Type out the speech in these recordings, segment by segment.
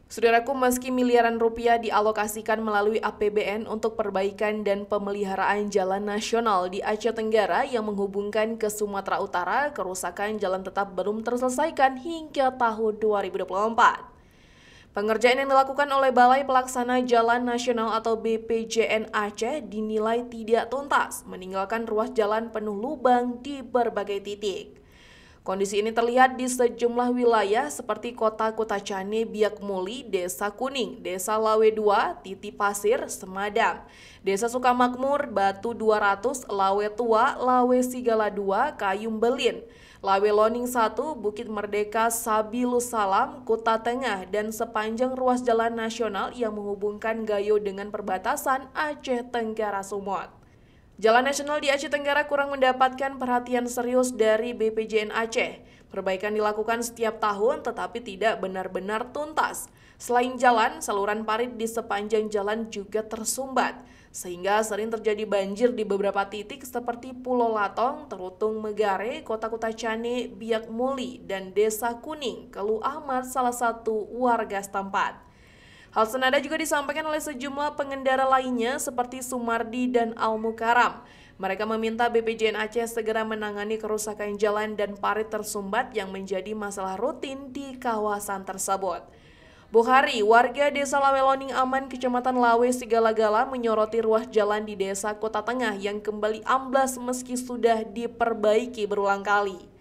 Saudaraku, meski miliaran rupiah dialokasikan melalui APBN untuk perbaikan dan pemeliharaan jalan nasional di Aceh Tenggara yang menghubungkan ke Sumatera Utara, kerusakan jalan tetap belum terselesaikan hingga tahun 2024. Pengerjaan yang dilakukan oleh Balai Pelaksana Jalan Nasional atau BPJN Aceh dinilai tidak tuntas, meninggalkan ruas jalan penuh lubang di berbagai titik. Kondisi ini terlihat di sejumlah wilayah seperti Kota Kutacane, Biak Muli, Desa Kuning, Desa Lawe 2, Titi Pasir, Semadam, Desa Sukamakmur, Batu 200, Lawe Tua, Lawe Sigala 2, Kayum Belin, Lawe Loning 1, Bukit Merdeka, Sabilus Salam, Kuta Tengah, dan sepanjang ruas jalan nasional yang menghubungkan Gayo dengan perbatasan Aceh Tenggara Sumut. Jalan nasional di Aceh Tenggara kurang mendapatkan perhatian serius dari BPJN Aceh. Perbaikan dilakukan setiap tahun tetapi tidak benar-benar tuntas. Selain jalan, saluran parit di sepanjang jalan juga tersumbat, sehingga sering terjadi banjir di beberapa titik seperti Pulau Latong, Terutung Megare, Kota Kutacane, Biak Muli, dan Desa Kuning, Keluh Ahmad, salah satu warga setempat. Hal senada juga disampaikan oleh sejumlah pengendara lainnya seperti Sumardi dan Al-Mukaram. Mereka meminta BPJN Aceh segera menangani kerusakan jalan dan parit tersumbat yang menjadi masalah rutin di kawasan tersebut. Bukhari, warga Desa Laweloning Aman, Kecamatan Lawe Sigalagala menyoroti ruas jalan di Desa Kota Tengah yang kembali amblas meski sudah diperbaiki berulang kali.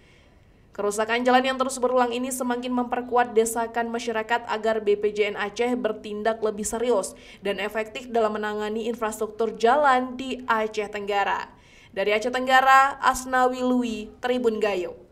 Kerusakan jalan yang terus berulang ini semakin memperkuat desakan masyarakat agar BPJN Aceh bertindak lebih serius dan efektif dalam menangani infrastruktur jalan di Aceh Tenggara. Dari Aceh Tenggara, Asnawi Lui, Tribun Gayo.